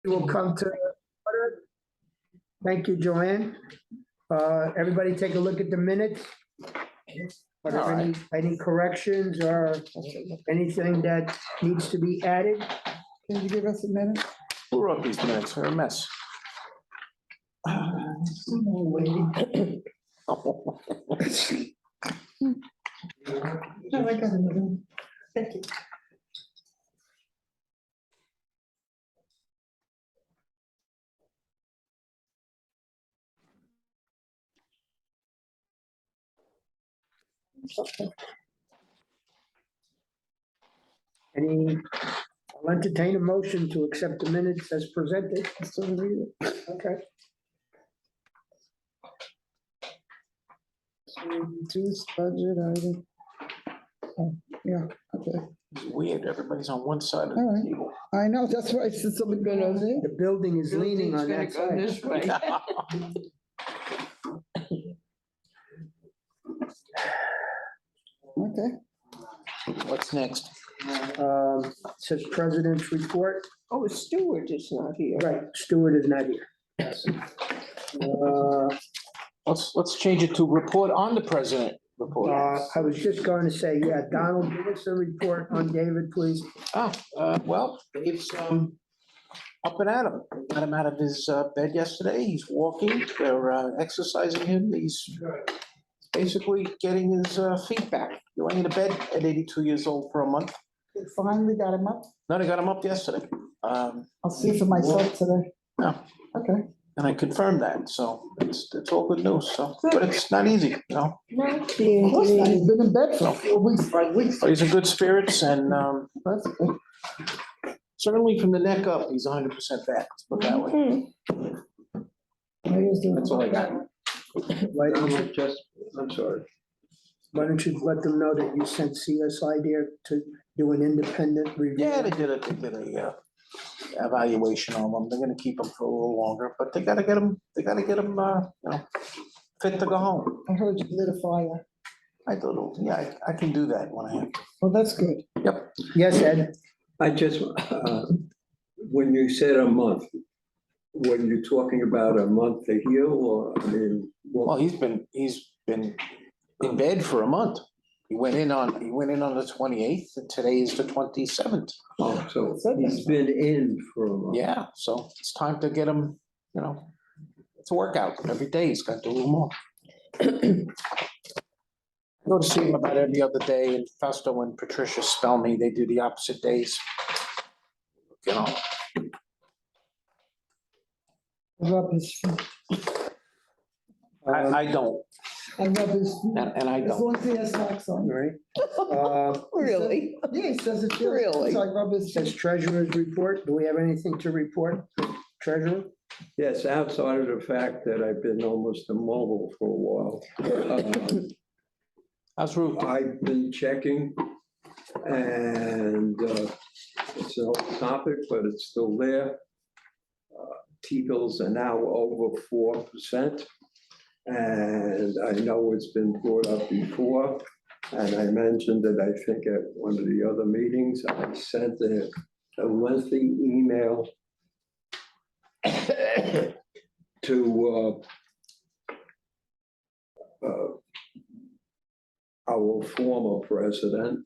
Will come to order. Thank you, Joanne. Everybody take a look at the minutes. Are there any corrections or anything that needs to be added? Can you give us a minute? Who wrote these minutes? They're a mess. No, I got a minute. Thank you. I'll entertain a motion to accept the minutes as presented. Still read it. Okay. Reduce budget item. Oh, yeah, okay. It's weird. Everybody's on one side of All the right. table. I know, that's why I said something good over there. The building is leaning on that Building's gonna go side. this way. Okay, What's next? Says President's report. oh, Stewart is not here. Right, Stewart is not here. Let's change it to report on the president report. I was just going to say, yeah, Donald, give us a report on David, please. Well, Dave's up and at him. Got him out of his bed yesterday. He's walking. They're exercising him. He's basically getting his feet back. He laying in bed at 82 years old for a month. They finally got him up. No, they got him up yesterday. I'll see for myself today. Yeah. Okay. And I confirmed that, so it's all good news, so, but it's not easy, you know? Of course not, he's been in bed for 4 weeks, 5 weeks. But he's in good spirits and That's good. certainly from the neck up, he's 100% back, let's put it that way. That's all I got. Why don't you I'm sorry. Why don't you let them know that you sent CSI there to do an independent review? Yeah, they did a evaluation on them. They're gonna keep them for a little longer, but they gotta get them, you know, fit to go home. I heard you lit a fire. I can do that when I have. Well, that's good. Yep. Yes, Ed? I just, when you said a month, were you talking about a month to heal or, I mean? Well, he's been in bed for a month. He went in on the 28th and today is the 27th. Oh, so he's been in for a month. Yeah, so it's time to get him, you know, it's a workout. Every day he's got to do a little more. I go to see him about every other day, and Festo and Patricia spell me, they do the opposite days. You know, Rub his feet. I don't, I rub his feet. and I As don't. long as he has socks on. Right. Really? Yeah, he says it feels. Really? So I rub his Says feet. treasurer's report. Do we have anything to report? Treasurer? Yes, outside of the fact that I've been almost immobile for a while. How's Ruth? I've been checking and it's an old topic, but it's still there. T-bills are now over 4%. And I know it's been brought up before. And I mentioned that I think at one of the other meetings, I sent a lengthy email to our former president,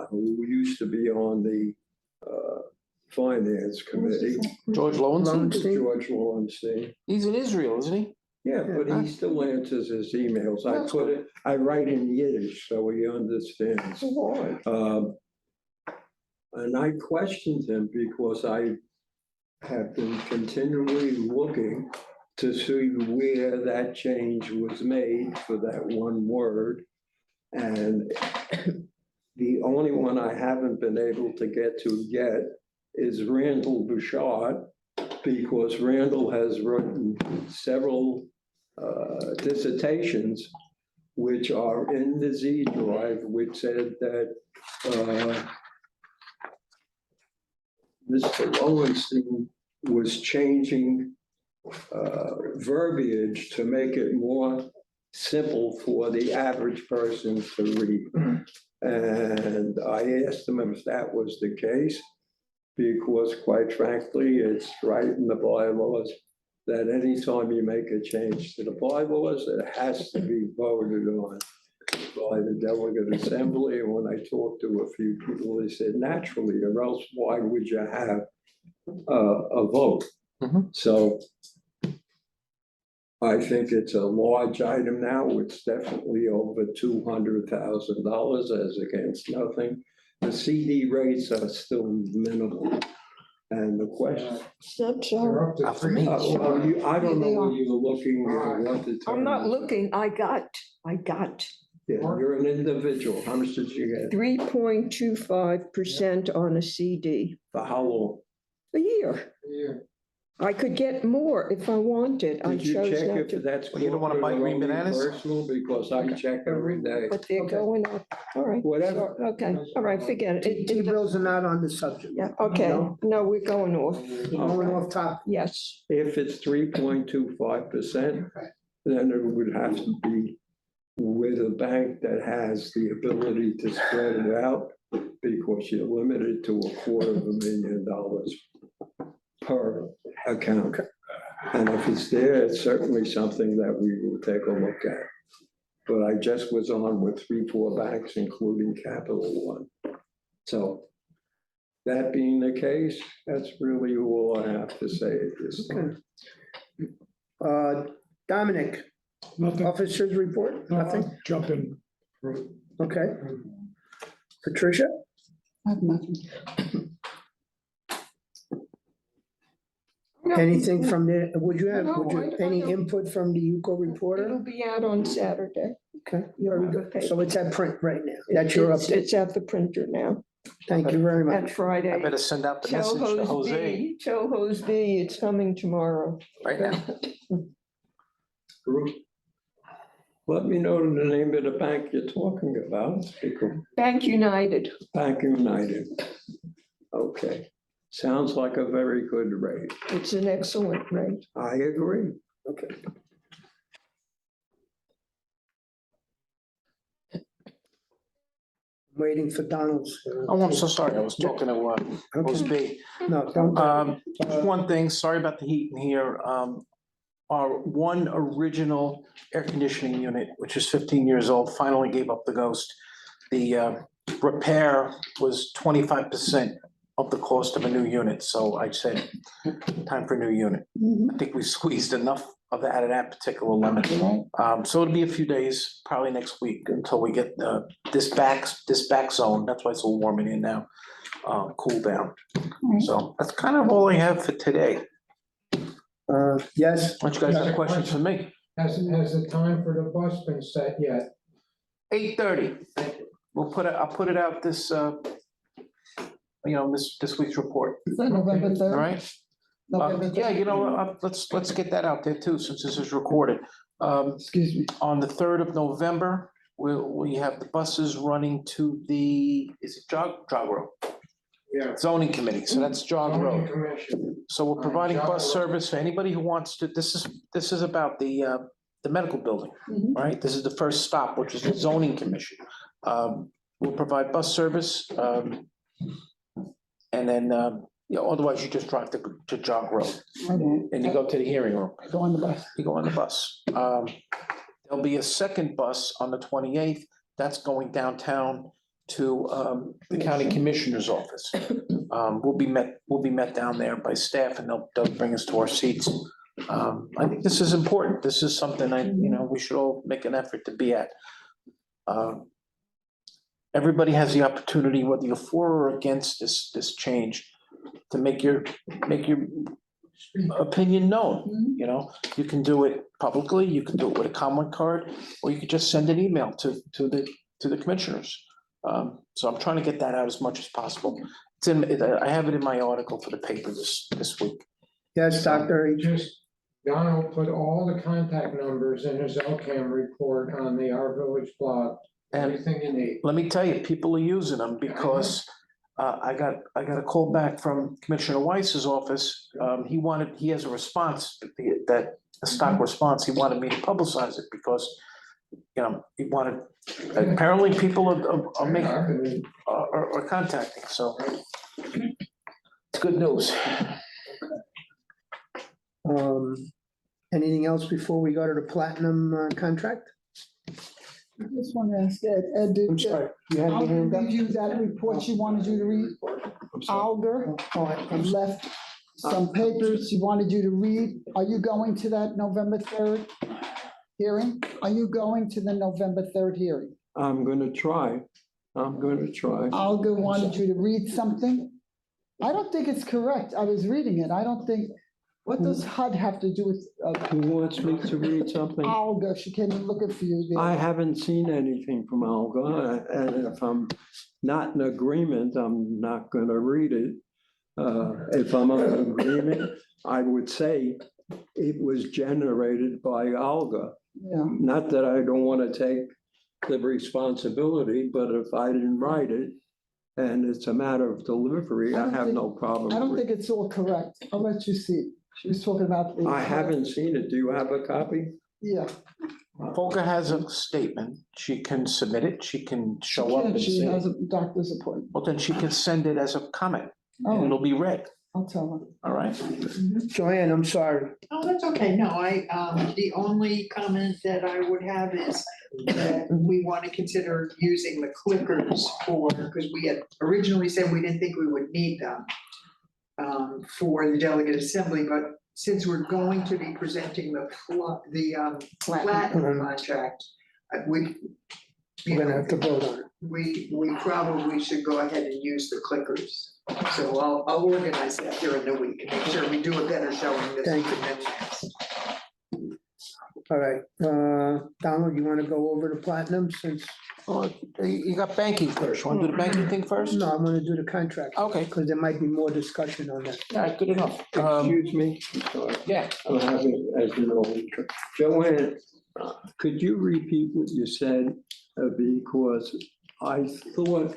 who used to be on the finance committee, George Lowenstein? Lowenstein? George Lowenstein. He's in Israel, isn't he? Yeah, but he still answers his emails. I write in Yiddish, so he understands. And I questioned him because I have been continually looking to see where that change was made for that one word. And the only one I haven't been able to get to yet is Randall Bouchard, because Randall has written several dissertations which are in the Z drive, which said that Mr. Lowenstein was changing verbiage to make it more simple for the average person to read. And I asked him if that was the case, because quite frankly, it's right in the bylaws that anytime you make a change to the bylaws, it has to be voted on by the delegate assembly. And when I talked to a few people, they said naturally, or else why would you have a vote? Mhm. So I think it's a large item now. It's definitely over $200,000 as against nothing. The CD rates are still minimal. And the question, Not so. You're up to Not for three. me. I don't They know are. when you're looking or what the. I'm not term is. looking, I got Yeah, you're an individual. How much did you get? 3.25% on a CD For how long? a year. Yeah. I could get more if I wanted. I Did you chose check not if to, that's? Well, you don't wanna buy corporate or green only bananas? Personal, because I check every day. but they're Okay. going up. All right. Whatever. Okay, all right, forget it. T-bills are not on the subject. Yeah, okay. No. No, we're going off. Going off top. Yes. If it's 3.25%, then it would have to be with a bank that has the ability to spread it out, because you're limited to $250,000 per account. And if it's there, it's certainly something that we will take a look at. But I just was on with 3, 4 banks, including Capital One. So that being the case, that's really all I have to say at this time. Dominic, Nothing, officers report, nothing? jumping. Okay. Patricia? I have nothing. Anything from the, would you have, No, any I don't. input from the UCO It'll reporter? be out on Saturday. Okay, You'll very have a good. paper. So it's at print right now. That's your It's- update. It's at the printer now, Thank you very at much. I Friday. better send out the Tell message to Hose Jose B, tell Hose B, it's coming tomorrow. right now. Bruce, let me know the name of the bank you're talking about, because Bank United. Bank United. Okay, sounds like a very good rate. It's an excellent rate. I agree. Okay. Waiting for Donald's. Oh, I'm so sorry. I was talking to Jose Okay. B. No, don't. Just one thing, sorry about the heat in here. Our one original air conditioning unit, which is 15 years old, finally gave up the ghost. The repair was 25% of the cost of a new unit, so I said, time for a new unit. I think we squeezed enough of that out of that particular lemon. So it'll be a few days, probably next week, until we get this back zone, that's why it's all warm in here now, cool down. So that's kind of all I have for today. Yes, Unless you guys have questions for me. Has the time for the bus been set yet? 8:30. I'll put it out this, this week's report, Is that November all 3rd? right? November Yeah, 3rd? let's get that out there too, since this is recorded. Excuse me. On the 3rd of November, we have the buses running to is it Jog Road? Yeah. Zoning Committee, so that's Jog Zoning Road. Commission. So we're providing Jog bus Road. service for anybody who wants to, this is about the medical building, Mhm. right? This is the first stop, which is the zoning commission. We'll provide bus service, and then, otherwise you just drive to Jog Road, and you go to the hearing room. Go on the bus. You go on the bus. There'll be a second bus on the 28th, that's going downtown to the county commissioner's office. We'll be met down there by staff, and they'll bring us to our seats. I think this is important. This is something we should all make an effort to be at. Everybody has the opportunity, whether you're for or against this change, to make your opinion known. You can do it publicly, you can do it with a comment card, or you could just send an email to the commissioners. So I'm trying to get that out as much as possible. I have it in my article for the paper this week. yes, Dr. H. Just, Donald put all the contact numbers in his LCAM report on the Our Village blog. And Everything you need. let me tell you, people are using them because I got a call back from Commissioner Weiss's office. He has a response, a stock response. He wanted me to publicize it because, he wanted, apparently people are making, are contacting, so. good news. Anything else before we go to the platinum contract? I just want to ask Ed, I'm sorry, you had I'll your hand up? review that report she wanted you to read. Alger Oh, I'm sorry. left some papers she wanted you to read. Are you going to that November 3rd hearing? Are you going to the November 3rd hearing? I'm gonna try. Alger wanted you to read something. I don't think it's correct. I was reading it. I don't think, what does HUD have to do with Who wants me to read something? Alger? She came in looking for you. there. I haven't seen anything from Olga, and if I'm not in agreement, I'm not gonna read it. If I'm in agreement, I would say it was generated by Olga. Yeah, Not that I don't want to take the responsibility, but if I didn't write it and it's a matter of delivery, I have no problem. I don't think it's all correct. I'll let you see. She was talking about the. I haven't seen it. Do you have a copy? Yeah. Volga has a statement. She can submit it. She can show up and She say, has a doctor's appointment. well, then she can send it as a comment and Oh, it'll be read. I'll tell All right. Joanne, I'm sorry. Oh, that's okay. No, the only comment that I would have is that we want to consider using the clickers because we had originally said we didn't think we would need them for the delegate assembly, but since we're going to be presenting the platinum contract, we, We're gonna have to vote on it. we probably should go ahead and use the clickers. So I'll organize that during the week, and make sure we do a better showing this Thank week you. than next. All right, Donald, you wanna go over the platinum since, Well, you got banking first. Want to do the banking thing first? no, I'm gonna do the contract. Okay, Because there might be more discussion on that. all right, good enough. Excuse me. I'm sorry. Yeah, I'm having, as you know, Joanne, could you repeat what you said? Because I thought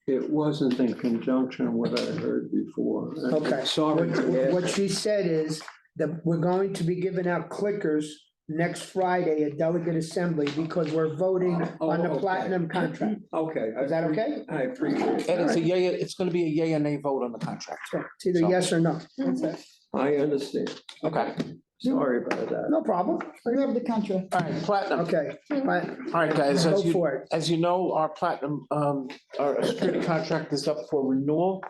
it wasn't in conjunction with what I heard before. Okay. Sorry. What she said is that we're going to be giving out clickers next Friday at delegate assembly because we're voting on the Oh, okay. platinum contract. Okay. Is that okay? I appreciate and it's a it. yay, it's gonna be a yay or nay vote on the contract. So it's either yes or no. That's it. I understand. Okay, Sorry about that. No problem. we have the contract. all right, platinum. Okay, right, All right, guys, go for it. as you know, our platinum, our security contract is up for renewal.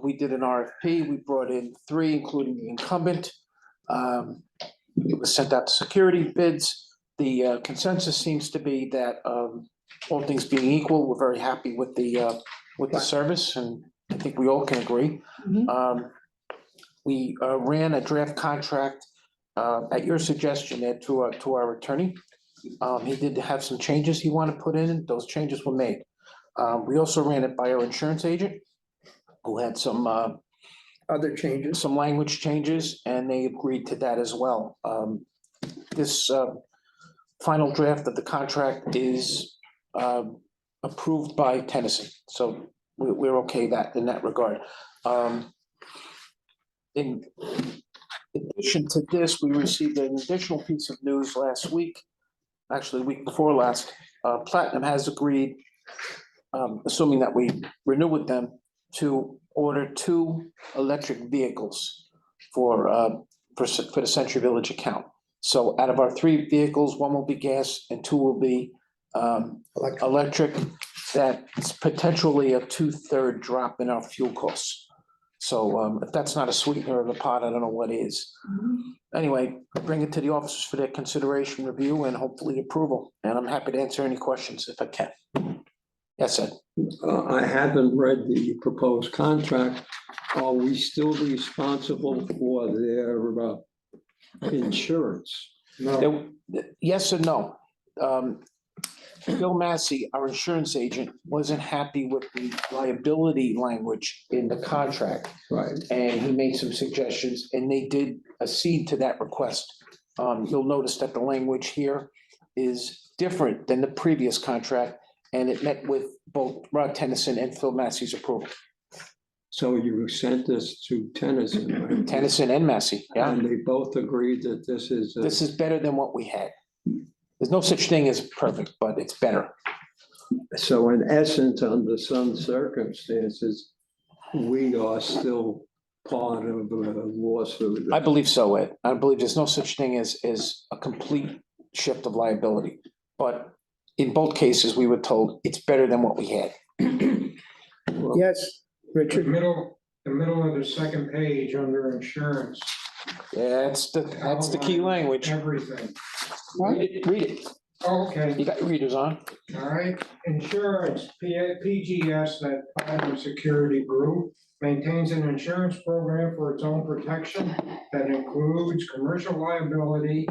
We did an RFP. We brought in three, including the incumbent. It was sent out to security bids. The consensus seems to be that, all things being equal, we're very happy with the service, and I think we all can agree. Mhm. We ran a draft contract at your suggestion, Ed, to our attorney. He did have some changes he wanted to put in, and those changes were made. We also ran it by our insurance agent, who had some Other changes. some language changes, and they agreed to that as well. This final draft of the contract is approved by Tennessee, so we're okay in that regard. In addition to this, we received an additional piece of news last week, actually, week before last. Platinum has agreed, assuming that we renew with them, to order 2 electric vehicles for the Century Village account. So out of our 3 vehicles, 1 will be gas and 2 will be electric. That's potentially a 2/3 drop in our fuel costs. So if that's not a sweetener of the pot, I don't know what is. Anyway, bring it to the officers for their consideration, review, and hopefully approval. And I'm happy to answer any questions if I can. Yes, Ed? I haven't read the proposed contract. Are we still responsible for their insurance? Yes and no. Bill Massey, our insurance agent, wasn't happy with the liability language in the contract. Right. And he made some suggestions, and they did accede to that request. You'll notice that the language here is different than the previous contract, and it met with both Rod Tennyson and Phil Massey's approval. So you sent this to Tennyson, right? Tennyson and Massey, yeah. And they both agreed that this is. This is better than what we had. There's no such thing as perfect, but it's better. So in essence, under some circumstances, we are still part of a lawsuit. I believe so, Ed. I believe there's no such thing as a complete shift of liability. But in both cases, we were told it's better than what we had. Yes, The Richard? middle of the second page under insurance. Yeah, that's the key language. Everything. Read it. Oh, okay. You got your readers on? All right, insurance, PGS, that private security group, maintains an insurance program for its own protection that includes commercial liability,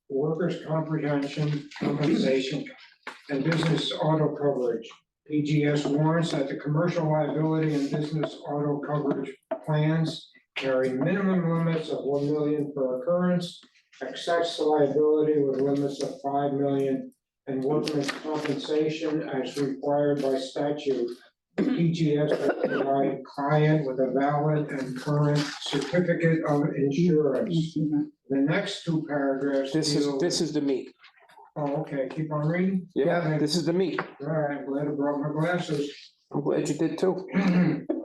workers' compensation, and business auto coverage. PGS warrants that the commercial liability and business auto coverage plans carry minimum limits of 1 million per occurrence, excess liability with limits of 5 million, and workman's compensation as required by statute. PGS will provide client with a valid and current certificate of insurance. The next two paragraphs This deal. is the meat. Oh, okay, keep on reading. Yeah, this is the meat. All right, I'm glad I brought my glasses. I'm glad you did too.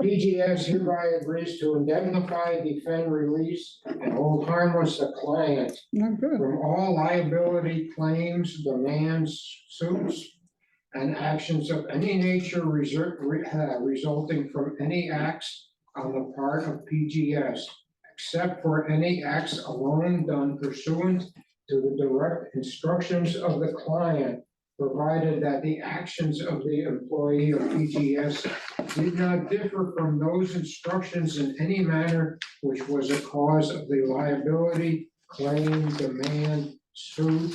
PGS hereby agrees to indemnify, defend, release, and hold harmless the client Not good. from all liability claims, demands, suits, and actions of any nature resulting from any acts on the part of PGS, except for any acts alone done pursuant to the direct instructions of the client, provided that the actions of the employee of PGS did not differ from those instructions in any manner which was a cause of the liability, claim, demand, suit,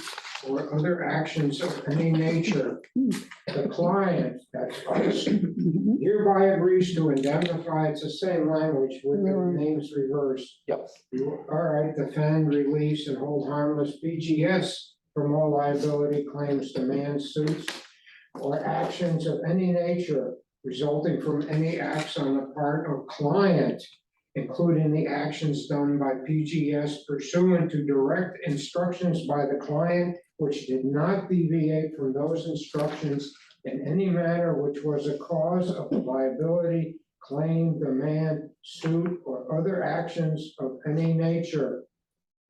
or other actions of any nature. The client, that's us, hereby agrees to indemnify, it's the same language with the names reversed. Yep. All right, defend, release, and hold harmless PGS from all liability claims, demands, suits, or actions of any nature resulting from any acts on the part of client, including the actions done by PGS pursuant to direct instructions by the client, which did not deviate from those instructions in any manner which was a cause of the liability, claim, demand, suit, or other actions of any nature.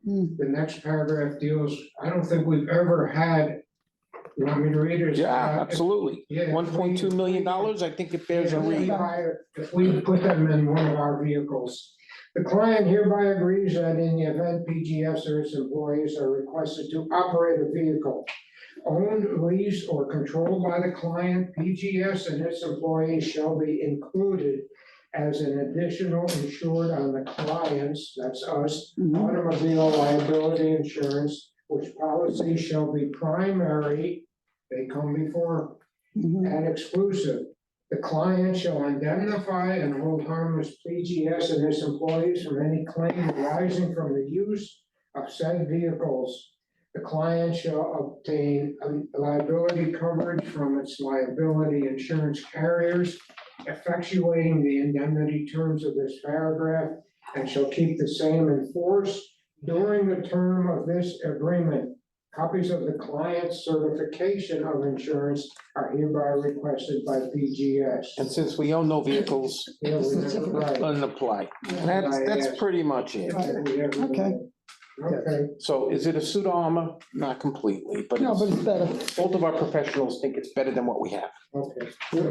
The next paragraph deals, I don't think we've ever had, you want me to read it? Yeah, absolutely. Yeah, $1.2 million, I think it bears a read. If we put them in one of our vehicles. The client hereby agrees that in the event PGS or its employees are requested to operate a vehicle owned, leased, or controlled by the client, PGS and its employees shall be included as an additional insured on the client's, that's us, automobile liability insurance, which policy shall be primary, they come before, and exclusive. The client shall indemnify and hold harmless PGS and its employees from any claim arising from the use of said vehicles. The client shall obtain liability coverage from its liability insurance carriers, effectuating the indemnity terms of this paragraph, and shall keep the same in force during the term of this agreement. Copies of the client's certification of insurance are hereby requested by PGS. And since we own no vehicles, Yeah, we never, right. doesn't apply. That's pretty much it. Okay. Okay, So is it a suit of armor? Not completely, but No, but it's- it's better. both of our professionals think it's better than what we have. okay.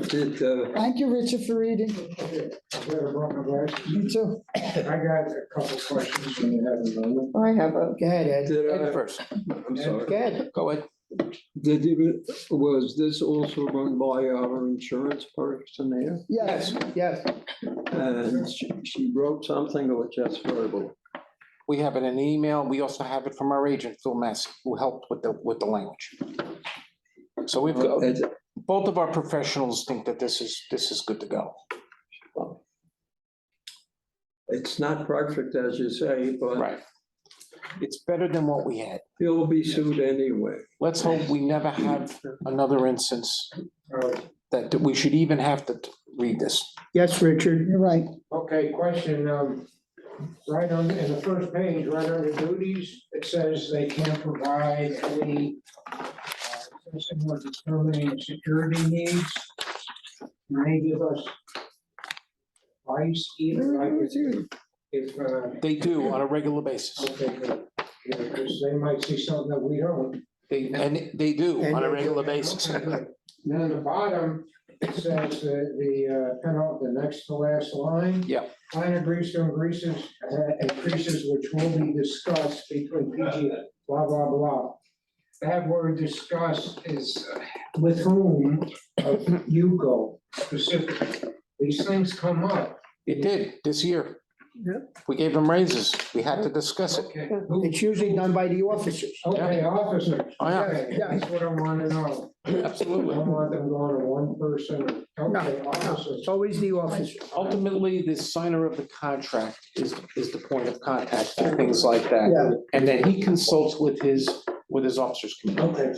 Did, Thank you, Richard, for reading. Okay, I better brought my glasses. Me too. I got a couple questions when you have a moment. I have a. Go ahead, Ed. did Ed I, first, I'm sorry, Go ahead. go ahead. was this also run by our insurance person there? Yes, Yes, And she wrote something or just verbal? We have it in an email. We also have it from our agent, Phil Massey, who helped with the language. So we've got, It's- both of our professionals think that this is good to go. It's not perfect, as you say, but Right. It's better than what we had. he'll be sued anyway. Let's hope we never have another instance that we should even have to read this. yes, Richard. you're right. Okay, question, right on, in the first page, right under duties, it says they can't provide any assessing or determining security needs. Can they give us advice either, like, if, They do on a regular basis. okay, good. Yeah, because they might see something that we don't. They do on a regular basis. Okay, good. Then on the bottom, it says the penalty, the next to last line. Yeah. Line agrees to increases which will be discussed between PG, blah, blah, blah. That word discuss is with whom you go specifically. These things come up. It did this year. Yeah. We gave them raises. We had to discuss it. Okay. It's usually done by the officers. Okay, officers. Oh, yeah. Okay, that's what I want to know. I Absolutely. don't want them going to one person. Okay, No, officers. it's always the officer. Ultimately, the signer of the contract is the point of contact for things like that. Yeah. And then he consults with his officers committee. Okay.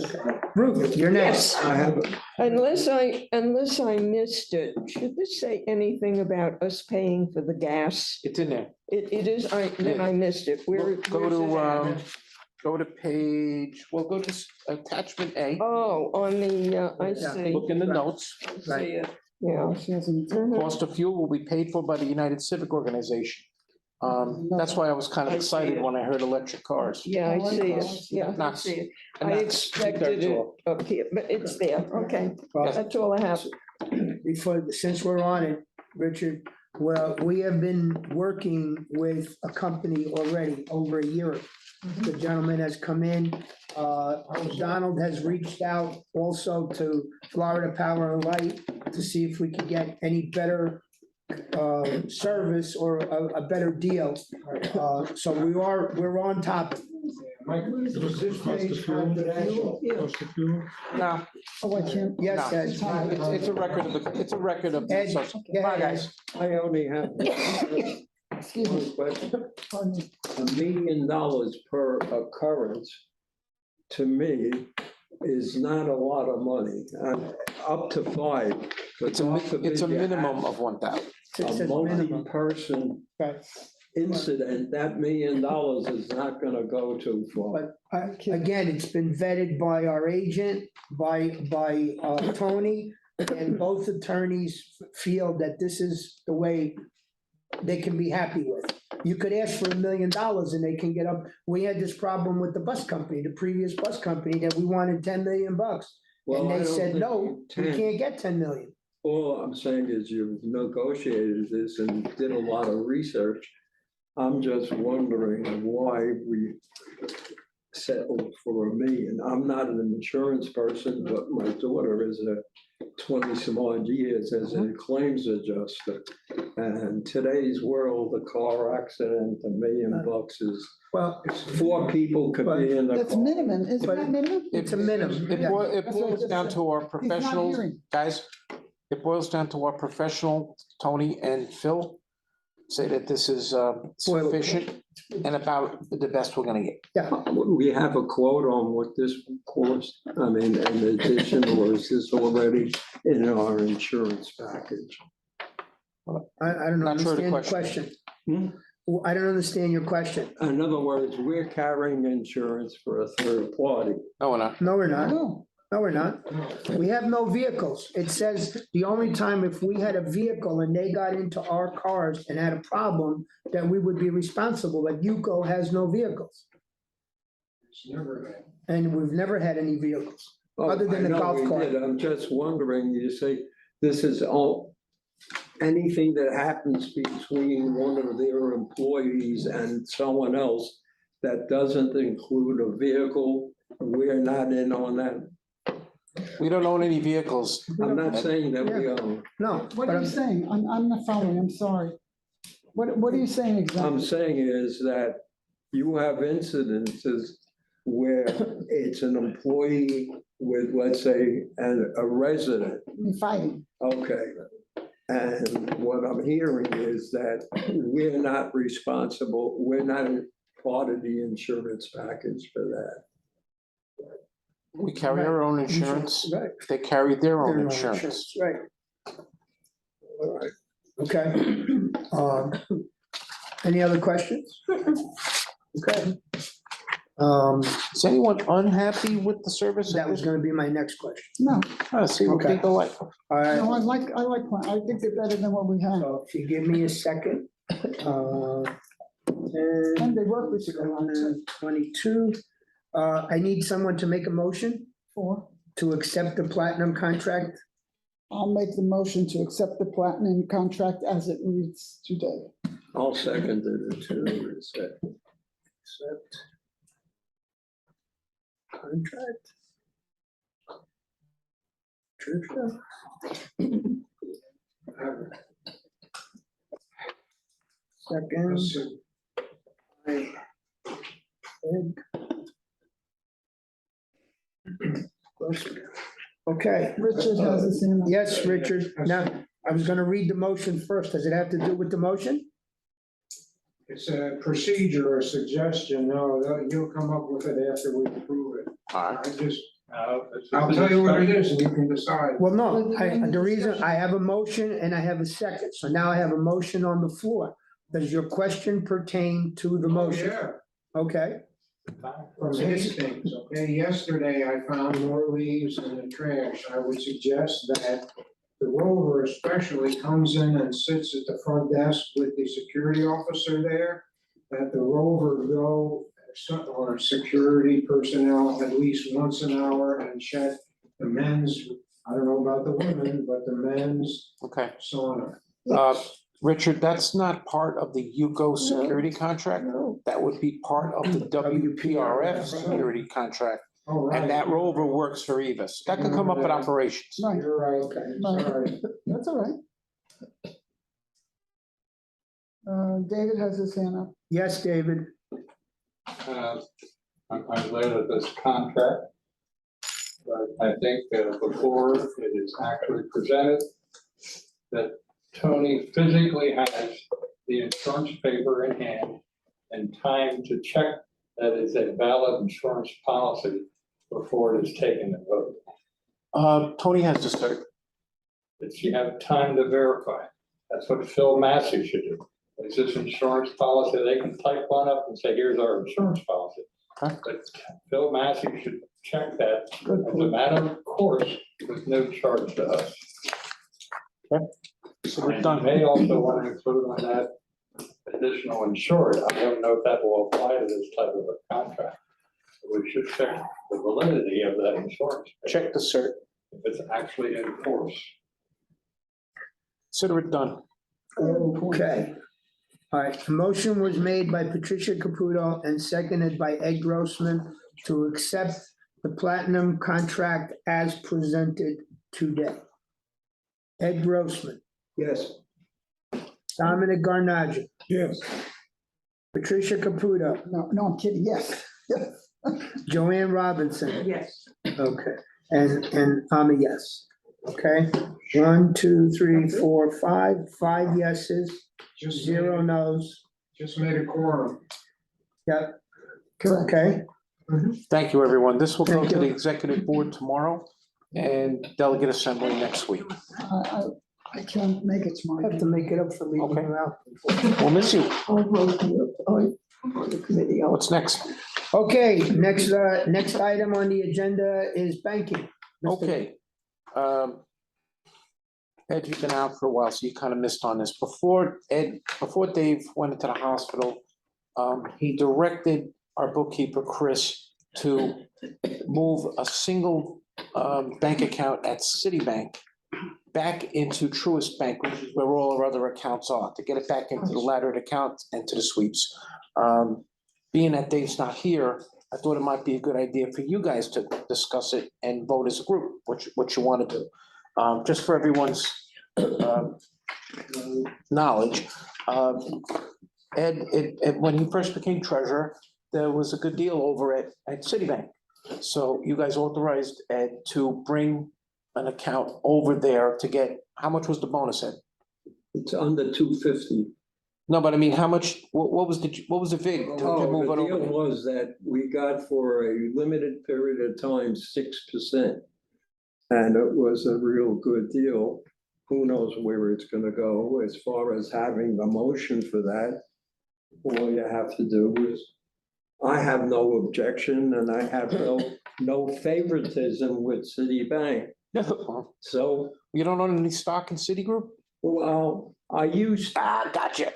Ruth, you're next. I have, Unless I missed it, should this say anything about us paying for the gas? It's in there. It is, then I missed it. Where? Go where's it at? to, go to page, well, go to attachment A, Oh, on the, I Yeah. see. look in the notes. I see it. Yeah. Mhm. Cost of fuel will be paid for by the United Civic Organization. That's why I was kind of I see excited it. when I heard electric cars. Yeah, I see it. Yeah, I Not- see it. And I that's- expected that's it all. up here, but it's there. Okay, Well, that's all I have. Before, since we're on it, Richard, well, we have been working with a company already over a year. The gentleman has come in, Donald has reached out also to Florida Power and Light to see if we could get any better service or a better deal. So we're on top of it. Mike, was this page confidential? No, Oh, I can't. Yes, No. Ed. it's a record of the, it's a record of. Ed, such- go Bye, ahead, guys. I only have Excuse me. one question. Pardon me. $1 million per occurrence, to me, is not a lot of money. Up to 5. but It's a, God forbid it's a you have minimum of 1,000. It A says minimum. multi-person Right. incident, that $1 million is not gonna go too far. But again, it's been vetted by our agent, by Tony, and both attorneys feel that this is the way they can be happy with. You could ask for $1 million and they can get up. We had this problem with the bus company, the previous bus company, that we wanted 10 million bucks. Well, And I they don't said, think no, we 10 can't get 10 million. All I'm saying is you've negotiated this and did a lot of research. I'm just wondering why we settled for $1 million. I'm not an insurance person, but my daughter is a 20 some odd years as a claims adjuster. And today's world, a car accident, $1 million is, Well, 4 people could be in the That's car. minimum, isn't that minimum? it's a minimum. It yeah. boi- it That's what I boils just down said. to our He's not professionals, hearing. guys, it boils down to our professional, Tony and Phil, say that this is sufficient and about the best we're gonna get. We have a quote on what this costs, I mean, in addition, or is this already in our insurance package? I don't Not sure of the understand the question. Hmm? Well, I don't understand your question. In other words, we're carrying insurance for a third party. No, we're not. No, we're not. No, No, we're not. We have no vehicles. It says the only time if we had a vehicle and they got into our cars and had a problem, that we would be responsible, but UCO has no vehicles. It's never been. And we've never had any vehicles. Oh, Other than I a know golf we cart. did. I'm just wondering, you say, this is all, anything that happens between one of their employees and someone else that doesn't include a vehicle, we're not in on that. We don't own any vehicles. I'm not saying that we own. No. what but are you I'm- saying? I'm not following, I'm sorry. What are you saying I'm exactly? saying is that you have incidences where it's an employee with, let's say, a resident. Me fighting. Okay. And what I'm hearing is that we're not responsible, we're not part of the insurance package for that. We carry our own insurance. Right. They carry their own Their own insurance. Right. All right, okay. Any other questions? Okay. Is anyone unhappy with the service? That was gonna be my next question. No, See what Okay. people like. All right, no, I like, I think they're better than what we have. so if you give me a second, And they work with you a lot, too. 22. I need someone to make a motion For, to accept the platinum contract. I'll make the motion to accept the platinum contract as it reads today. I'll second it too. Accept contract. Tricia? Second. Ed. Okay, Richard has his hand up. yes, Richard. Now, I was gonna read the motion first. Does it have to do with the motion? It's a procedure or suggestion, no, you'll come up with it after we approve it. I just, I'll tell you what it is and you can decide. Well, no, the reason, I have a motion and I have a second, so now I have a motion on the floor. Does your question pertain to the Oh, motion? yeah, Okay, from Hastings, okay, yesterday I found more leaves in the trash, I would suggest that the rover especially comes in and sits at the front desk with the security officer there, that the rover go, or security personnel at least once an hour and check the men's, I don't know about the women, but the men's Okay. sauna. Richard, that's not part of the UCO security contract. no, That would be part of the WPRF security contract. Oh, right. And that rover works for Evis. That could come up at operations. Right, You're right, Right. sorry. that's all right. David has his hand up. yes, David, I'm glad of this contract. But I think before it is actually presented, that Tony physically has the insurance paper in hand and time to check that it's a valid insurance policy before it is taken and voted. Tony has the cert. That you have time to verify. That's what Phil Massey should do. Is this insurance policy? They can type one up and say, here's our insurance policy. Okay. But Phil Massey should check that Good as a matter of course with no charge to us. So we're And you done. may also want to include on that additional insured. I don't know if that will apply to this type of a contract. We should check the validity of that insurance. Check the cert. If it's actually in force. Consider it done. okay. All right, the motion was made by Patricia Caputo and seconded by Ed Grossman to accept the platinum contract as presented today. Ed Grossman, Yes. Dominic Garnaggio, Yes. Patricia Caputo, No, I'm kidding, yes. Joanne Robinson. Yes. Okay, and I'm a yes. Okay, 1, 2, 3, 4, 5 yeses, Just 0 no's. Just made a quorum. Yep, Correct. okay, Thank you, everyone. This will go Thank to the you. executive board tomorrow and delegate assembly next week. I can't make it I have to tomorrow. make it up for leaving Okay. her out. We'll miss you. I'll vote on the committee. What's next? Okay, next item on the agenda is banking. Mr. Okay. Ed, you've been out for a while, so you kind of missed on this. Before Dave went into the hospital, he directed our bookkeeper, Chris, to move a single bank account at Citibank back into Truist Bank, which is where all our other accounts are, to get it back into the laddered account and to the sweeps. Being that Dave's not here, I thought it might be a good idea for you guys to discuss it and vote as a group, what you want to do. Just for everyone's knowledge, Ed, when he first became treasurer, there was a good deal over at Citibank. So you guys authorized Ed to bring an account over there to get, how much was the bonus, Ed? It's under 250. No, but I mean, how much, what was the VIG? to Oh, move the it over deal there? was that we got for a limited period of time, 6%. And it was a real good deal. Who knows where it's gonna go as far as having the motion for that. All you have to do is, I have no objection and I have no favoritism with Citibank. So, You don't own any stock in Citigroup? well, I used Gotcha. it.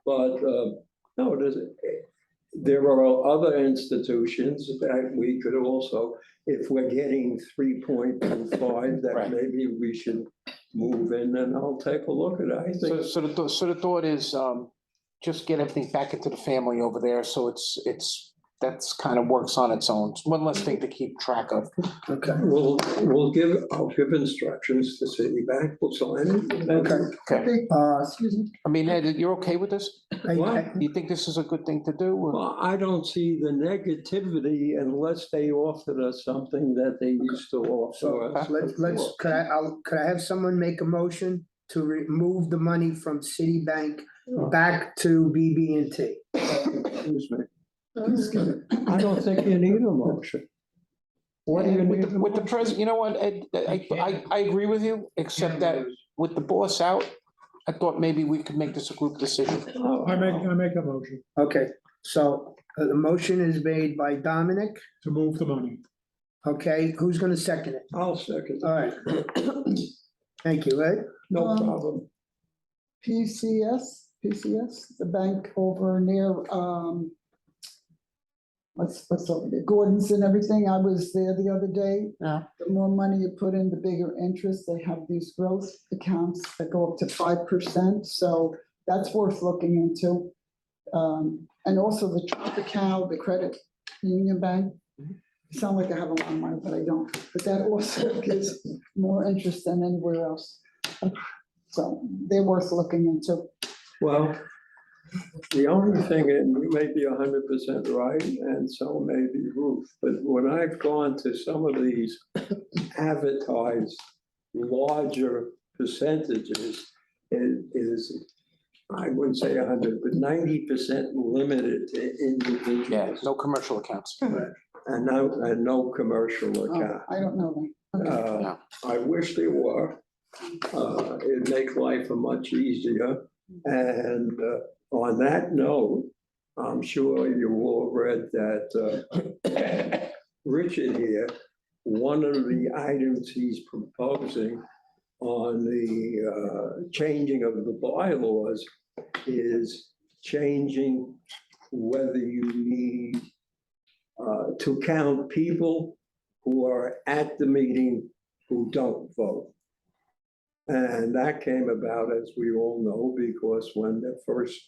But, no, there are other institutions that we could also, if we're getting 3.25, that Right. maybe we should move in, and I'll take a look at it. I So, think, so the thought is, just get everything back into the family over there, so that's kind of works on its own. It's one less thing to keep track of. Okay. I'll give instructions to Citibank, we'll sign it. Okay, Excuse me. I mean, Ed, you're okay with this? I- You think this is a good thing to do? or- Well, I don't see the negativity unless they offered us something that they used to offer So us. let's, could I have someone make a motion to remove the money from Citibank back to BB&T? Excuse me. I don't think you need a motion. What do you With need? the, with the president, you know what, Ed, I agree with you, except that with the boss out, I thought maybe we could make this a group decision. I make a motion Okay, so the motion is made by Dominic. to move the money. Okay, who's gonna second it? I'll second. All right. Thank you, Ed. No problem. PCS, the bank over near, what's over there, Gordon's and everything. I was there the other day. Yeah. The more money you put in, the bigger interest. They have these growth accounts that go up to 5%, so that's worth looking into. And also the Tropical, the credit union bank. Sound like I have a lot of money, but I don't. But that also gives more interest than anywhere else. So they're worth looking into. Well, the only thing, and you may be 100% right, and so may be Ruth, but when I've gone to some of these advertised larger percentages, it is, I wouldn't say 100, but 90% limited to Yeah, individuals. no commercial accounts. And no commercial Oh, account. I don't know that. Okay. No. I wish there were. It'd make life much easier. And on that note, I'm sure you all read that Richard here, one of the items he's proposing on the changing of the bylaws is changing whether you need to count people who are at the meeting who don't vote. And that came about, as we all know, because when the first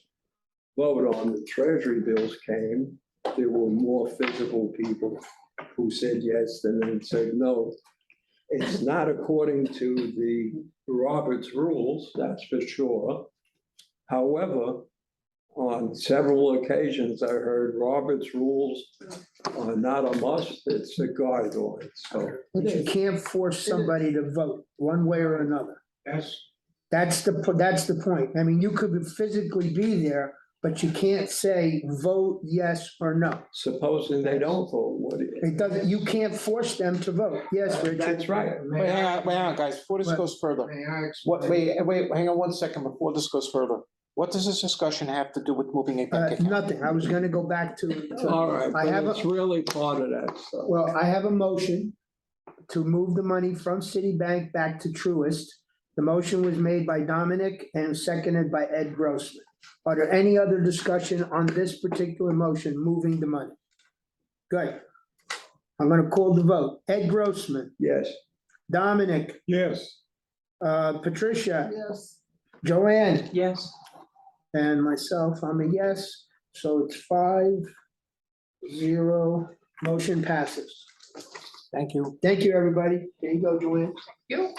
vote on the treasury bills came, there were more physical people who said yes than then said no. It's not according to the Roberts rules, that's for sure. However, on several occasions, I heard Roberts rules are not a must, it's a guideline, so. But you can't force somebody to vote one way or another. That's the point. I mean, you could physically be there, but you can't say vote yes or no. Supposing they don't vote, what do you? It doesn't, you can't force them to vote. Yes, Richard? That's right. Wait, hang on, guys, before this What? goes further. May I What, explain? wait, hang on one second before this goes further. What does this discussion have to do with moving a bank account? Nothing. I was gonna go back to. All right, I but have a- it's really part of that stuff. Well, I have a motion to move the money from Citibank back to Truist. The motion was made by Dominic and seconded by Ed Grossman. Are there any other discussion on this particular motion, moving the money? Good. I'm gonna call the vote. Ed Grossman, Yes, Dominic, Yes. Patricia, Yes. Joanne, Yes. and myself, I'm a yes. So it's 5-0, motion passes. Thank you. Thank you, everybody. There you go, Joanne. You.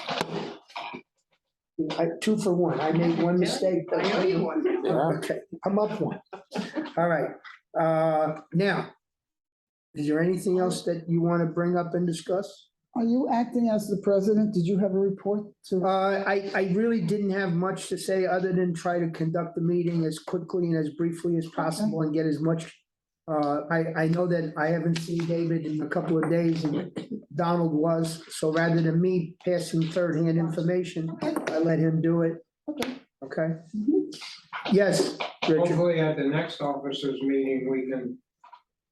2 for 1. I made one mistake. I know you want. Yeah. Okay, I'm up 1. All right, now, is there anything else that you want to bring up and discuss? Are you acting as the president? Did you have a report to? I really didn't have much to say other than try to conduct the meeting as quickly and as briefly as possible and get as much. I know that I haven't seen David in a couple of days and Donald was, so rather than me passing third-hand information, I let him do it. Okay. Okay? Yes, Richard. Hopefully at the next officers meeting, we can,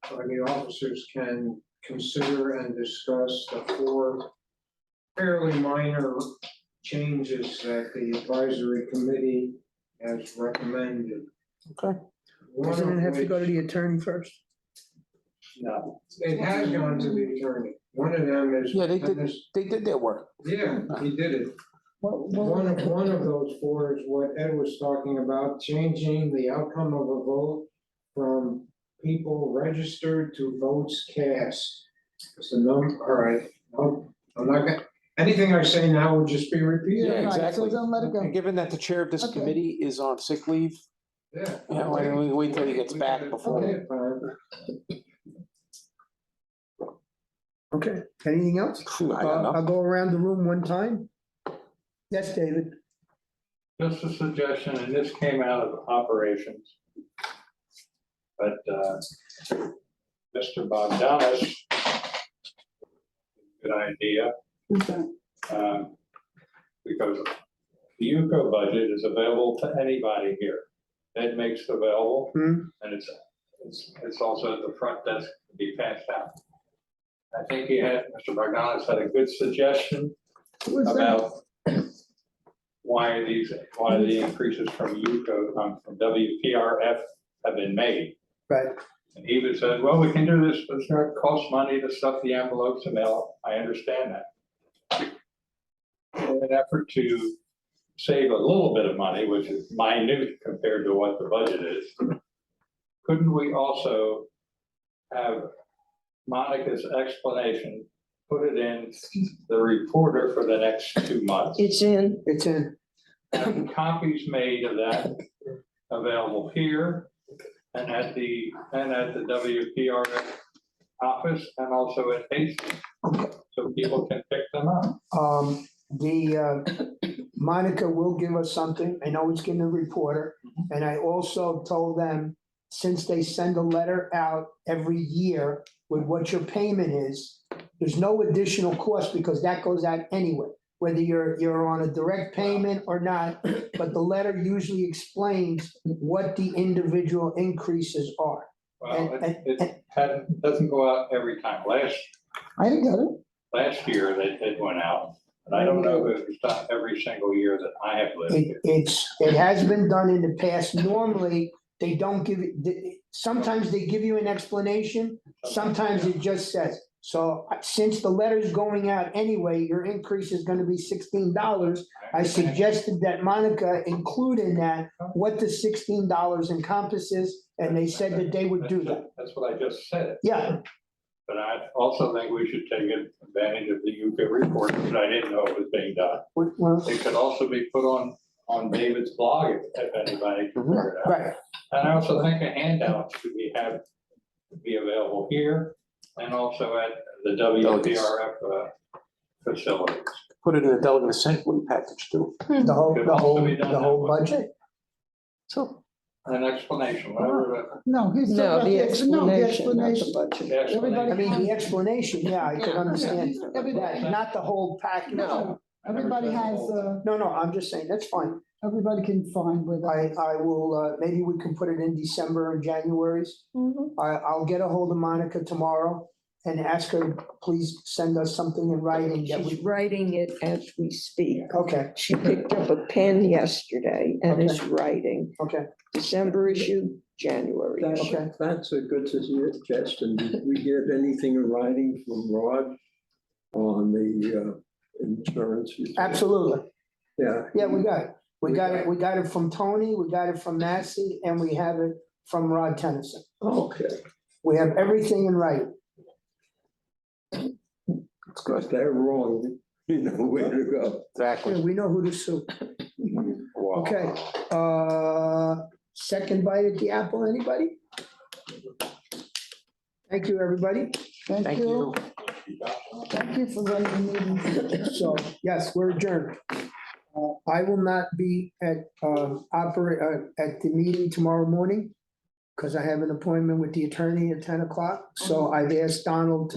the officers can consider and discuss the 4 fairly minor changes that the advisory committee has recommended. Okay. One Doesn't it of have to go to which- the attorney first? No. It has gone to the attorney. One of them is. Yeah, they did their work. Yeah, he did it. What- One of those four is what Ed was talking about, changing the outcome of a vote from people registered to votes cast. It's the number, all right, no, I'm not gonna, anything I say now will just be repeated. Yeah, Right, so exactly. don't let it go. And given that the chair of this Okay. committee is on sick leave, Yeah. yeah, why don't we wait till he gets back before? Okay, anything else? Phew, I don't know. I'll go around the room one time. Yes, David? Just a suggestion, and this came out of operations. But Mr. Bogdanis, good idea, Okay. because the UCO budget is available to anybody here. Ed makes it available, Hmm. and it's also at the front desk to be passed out. I think Mr. Bogdanis had a good suggestion Who was that? about why the increases from UCO, from WPRF have been made. Right. And he would say, well, we can do this, but it's gonna cost money to stuff the envelopes and mail. I understand that. In an effort to save a little bit of money, which is minute compared to what the budget is, couldn't we also have Monica's explanation, put it in the reporter for the next 2 months? It's in, It's in. Have copies made of that available here and at the WPRF office and also at Hastings, so people can pick them up. Monica will give us something. I know it's in the reporter. And I also told them, since they send a letter out every year with what your payment is, there's no additional cost because that goes out anyway, whether you're on a direct payment or not. But the letter usually explains what the individual increases are. Well, And- it doesn't go out every time. I didn't get it. Last year, it went out, and I don't know if it's done every single year that I have lived here. It has been done in the past. Normally, they don't give it, sometimes they give you an explanation, sometimes it just says. So since the letter's going out anyway, your increase is gonna be $16. I suggested that Monica include in that what the $16 encompasses, and they said that they would do that. That's what I just said. Yeah, But I also think we should take advantage of the UK report, because I didn't know it was being done. well, It could also be put on David's blog if anybody can figure it out. right, And I also think a handout should be available here and also at the WPRF facilities. Put it in the delegate assembly package too. the whole budget. So. An explanation, whatever. No, he's. no, talking the about explanation, not the explanation. budget. the explanation. I mean, the explanation, yeah, I can understand Everybody- that, not the whole package. No, everybody has, No, I'm just saying, that's fine. everybody can find with it. I will, maybe we can put it in December and January's. Mhm. I'll get a hold of Monica tomorrow and ask her, please send us something in writing that She's we, writing it as we speak. okay, She picked up a pen yesterday and is writing okay. December issue, January issue. Okay. That's a good suggestion. Did we get anything in writing from Rod on the insurance? Absolutely. Yeah. Yeah, we got it. We got it from Tony, we got it from Massey, and we have it from Rod Tennyson. Okay. We have everything in writing. It's good. If they're wrong, you know where to go. Exactly. Yeah, we know who to sue. Wow. Okay, second bite at the apple, anybody? Thank you, everybody. Thank you. Thank you for running the meeting. So, yes, we're adjourned. I will not be at the meeting tomorrow morning because I have an appointment with the attorney at 10 o'clock. So I've asked Donald to